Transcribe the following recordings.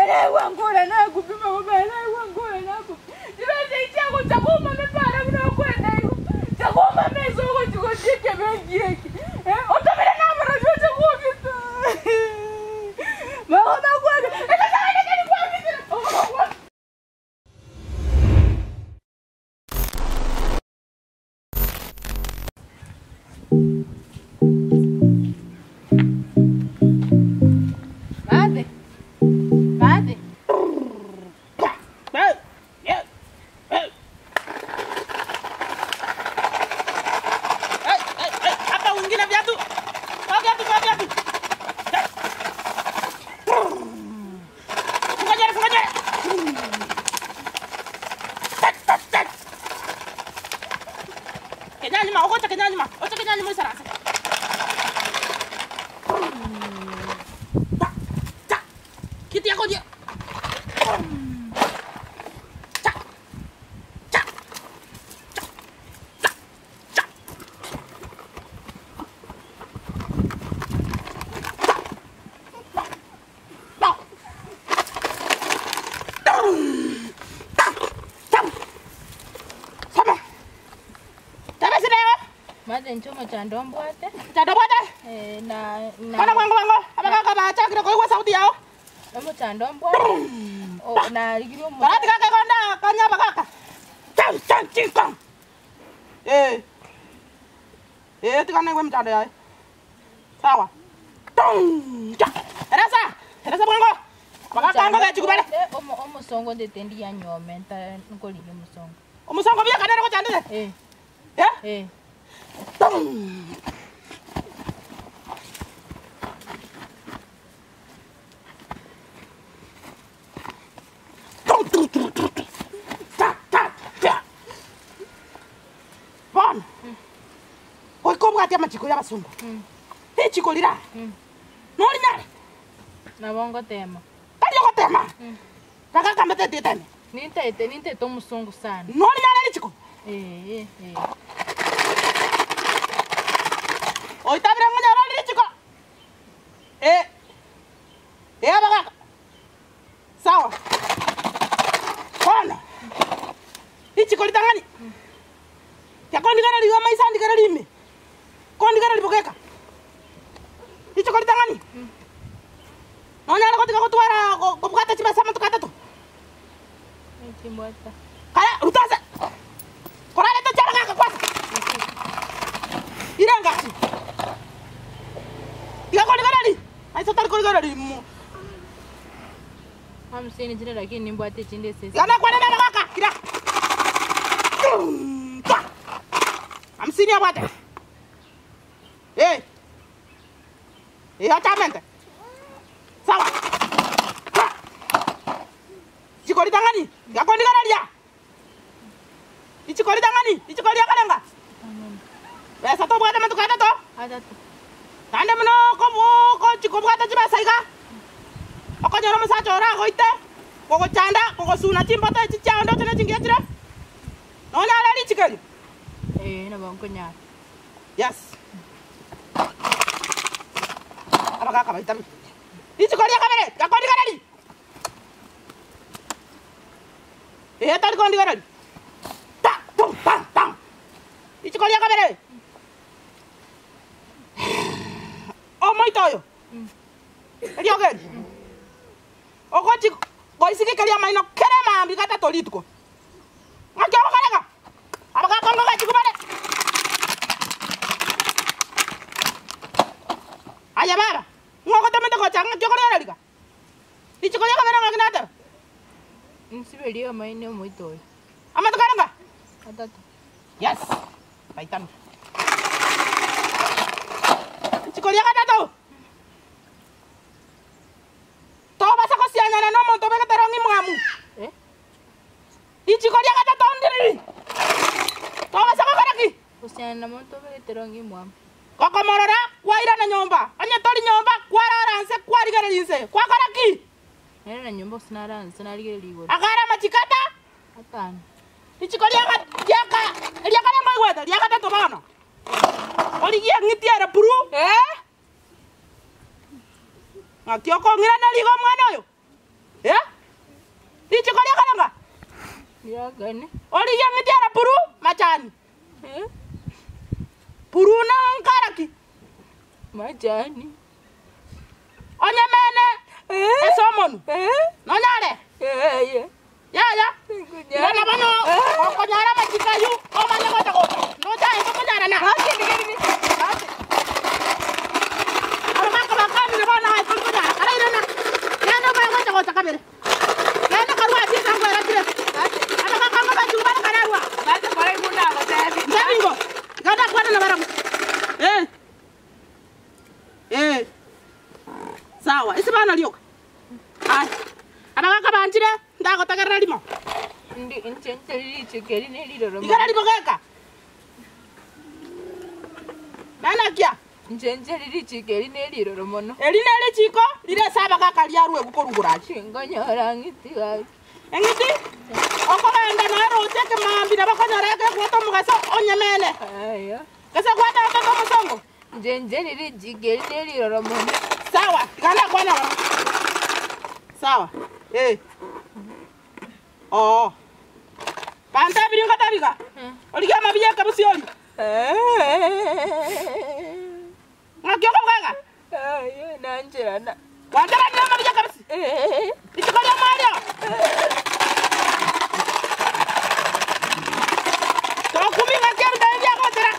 Bana wangora na kupima bana wangora na ku. Dibese ichako chakuma mepara kuno kwenda hiyo. Chakuma mezo ko chikotike bengieki. Otomera na mara yote kuokita. Mama kwenda. Ekazana kani kuokita. Chuma chandomboate. Chandomboate? Na Kana wango. Abaka bacha kira ko sauti yao. Chuma chandomboate. Oh, na ligiro mo. Barati kaka konda kanya bakaka. Chan chingkong. Tikana ngwe mtanda yai. Sawa. Tung. Erasa wango. Abaka ngo gachi kubale. Omo songo ndetendi ya nyome nta nkoli ni musongo. Omusongo bya kanera ko chandile? Bon. Oi como gatia machiko ya basumba. Chiko lira. Nori nyare. Na bongo tema. Kali ko tema. Kaka kamete tetane. Ninte to musongo sana. Nori nyare chiko. Oi tabra nganya roli chiko. Abaka. Sawa. Kona. Chiko litangani. Ya kondi kana liwa maisa ndikana lime. Kondi kana lipokeka. Chiko litangani. Nonyala kotika kutwara kubukata chiba sama tukata to. Chimbota. Kaya utaza. Korale to chara kaka kwasa. Iranga. Ya kondi kana li. Ai sotar kondi kana li. Amsini jina lakini nimbwate chinde sisi. Yana kwa nene kaka kira. Amsini abate. Atamente. Sawa. Chikori tangani. Yakondi kana lia. Ichikori tangani. Ichikori yakalanga. Besa to bwata mtu kata to. Ada to. Tande mno ko chiko bwata chiba saiga. Oko nyoro musacho ora goite. Koko chanda, koko suna chimbota chichando tena chingiachira. Nona ala li chikali. Na bongo nya. Yes. Abaka baita. Ichikori yakamere. Yakondi kana li. Tadi kondi kana li. Ta. Ichikori yakamere. Oh my toyo. Elio gani? Okoti boisiki kali amaino kerema ambikata tolituko. Ngakyo kalanga. Abaka kongo gachi kubale. Aya baba. Ngoko tamete ko changa kyo kala liga. Ichikori yakamere ngakinata. Nsibeli amaino moitoyo. Amatu kalanga. Ada to. Yes. Baitan. Ichikori yakata to. Toba sa ko sianya na no mo toba ka tarongi mwamu. Ichikori yakata to ndiri. Toba sa ko karaki. Kusiana na mo toba ka tarongi mwamu. Koko morora kwaira na nyomba. Anya tori nyomba kwarara nse kwarigara linse. Kwa karaki. Nene na nyomba sinara ligere ligo. Agara machikata. Atana. Ichikori yakata ngoi weta yakata to bana. Oli ya ngitiara puru. Ngakyo ko ngira na ligo mwana yo. Ya? Ichi kali kalanga. Ya gani? Oli yang ngetiara puru macani. Puru nang karaki. Majani. Onya mene. Esomonu. Nonyare. Ya. Ngana bano. Okonyara machikayu. Omanya kota kota. No dai ko nyara na. Gini. Ama kama ni bana ai ko nyara. Ara ina na. Yana ba kota kota kabere. Yana karwa ti sango era tire. Ama kama ba juba na karwa. Bate kwa ibu na ko tabi. Ndabingo. Gada kwa na baramu. Sawa, isi bana lioka. Ai. Ama kama antire ndako tagarra limo. Ndi intenteli chekeli ne liro. Igara libogeka. Nana kia. Intenteli chekeli ne liro mono. Eline le chiko, lire saba kaka liarwe gukorugura. Chingonyora ngiti wa. Engiti? Oko enda na ro teke mambi na bakonyora ke kuoto mugaso onyemene. Aya. Kasa kwata ko musongo. Intenteli chekeli ne liro mono. Sawa, kana kwana. Sawa. Oh. Panta biringa tabika. Oliga mabiya kabusioli. Ngakyo ko kanga. Aya nanjana. Wandara ni mabiya kabusi. Ichikolia Mario. To kuminga kero ndia ko tera.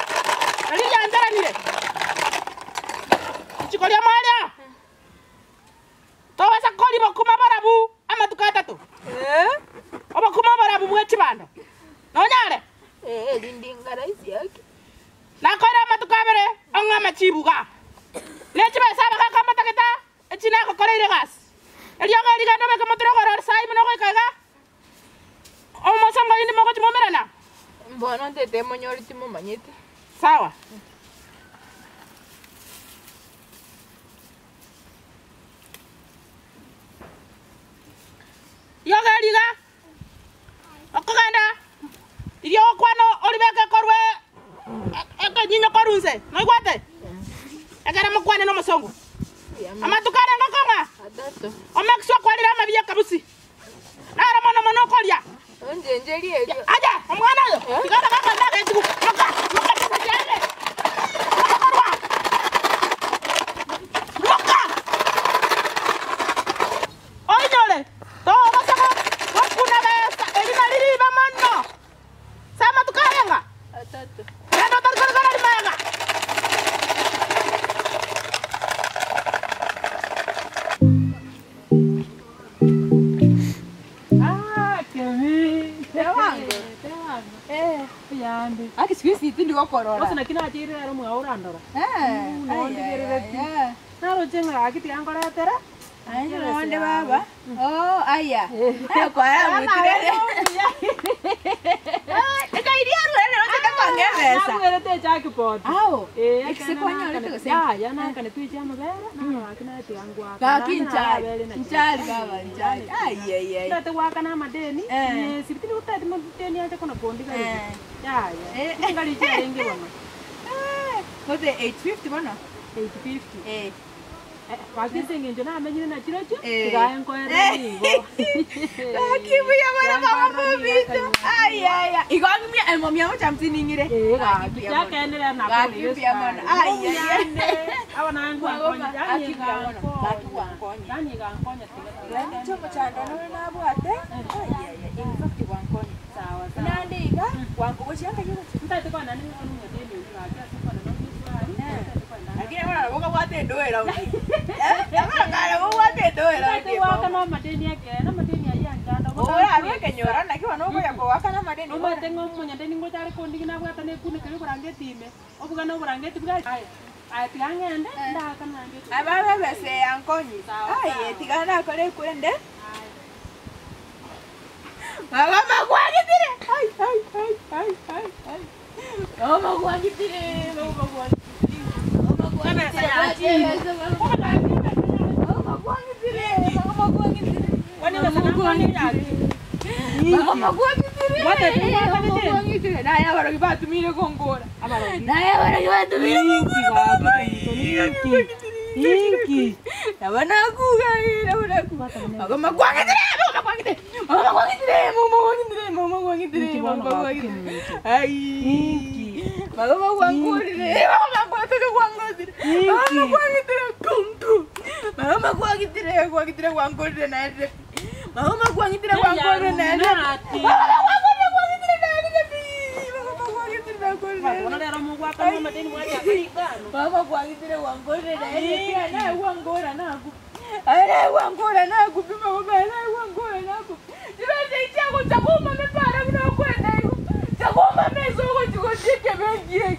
Ali ya ndara ni le. Ichikolia Mario. To wasa koli bakuma barabu ama tukata to. Obakuma barabu mwe chibando. Nonyare. Lindingara isi yake. Nakora matukabere onga machibuga. Nechiba saba kaka mataketa. Echina ko koreire gas. Eliyoga eliga no me kamotro goro sai mno ko kaga. Omo sanga ini mo ko chimomerana. Mbona tete monyori timo manyete. Sawa. Yoga eliga. Okoganda. Iyo kwano olibeka korwe. Eka nyinyo korunse. No igwate. Egara mukwane no musongo. Amatukare ngokonga. Adato. Omekiswa kwalira mabiya kabusi. Nara mono kolya. Onjenjeri elio. Aja, omwana yo. Tigana kaka ndaga ezigu. Loka tsaje. Loka. Oinyole. To basako. Wakuna besa. Elina lili ba manno. Sama tukarenga. Adato. Nado tarkara limaga. Yambe. Aki squeeze tindi wakorora. Osana kina chiri aro mwaura ndora. Aya. Naro jenga akiti angora tera. Aya wande baba. Oh, aya. Kwa ya mutirere. Eka idia ruere roteka kwangebesa. Na mwere te chaki pot. Ao. Eksekwanya ole tose. Ya na kana tu chama bera. Na akina ti angwa. Ka kinchali. Kinchali baba, kinchali. Aya. Tete waka na madeni. Sibitini utati madeni ate kona pondi kali. Ya. Ngali chenge bwana. Kote 850 bwana. 850. Wakisi nginjo na amenyine na chirocho. Tigaye nkoera nigo. Kibu ya bwana kama mubito. Aya. Igongi mi elmomia mo chamtini ngire. Ya kendele na ko. Kibu ya bwana. Aya. Awana ngwa ngonya. Yani ga ngonya. Yani ga ngonya tiga. Chomo chando na bwate. Aya. Infakti wankonya. Sawa sawa. Nandiga wangu boshanga yoro. Ntate kwa nani ngonu ngedeni ngaka kwa na mwiswa. Akira bwana boka bwate ndoera uti. Yamara kala bo bwate ndoera uti. Ntate waka na madeni yake na madeni ayanja. Ora arweke nyora na kiwa no boya ko waka na madeni. Oma tengo munya deni ngo tare kondi na bwata ne kune kale kurangeti obuga no kurangeti bwa ati angende ndaka nange ababe bese yankonyi aye tigana kole kwende mama magwagitire mama magwagitire wani wasana kwani yake mama magwagitire wate magwagitire na ya baro batumire kongora na ya baro batumire kongora Inki. Nabona kuga, nabona kuga. Magoma kwangitire. Ai. Magoma kwangurire. Magoma kwangurire. Mama kwangitire kwangurire nade. Mama kwangitire kwangurire nade. Mama kwangitire wangorere pia naye wangora naku. Ana wangora naku pima baba ana wangora naku. Jibaze chako chakoma mepara kuna kwenda hiyo. Chakoma mezo ko chiko chike bengie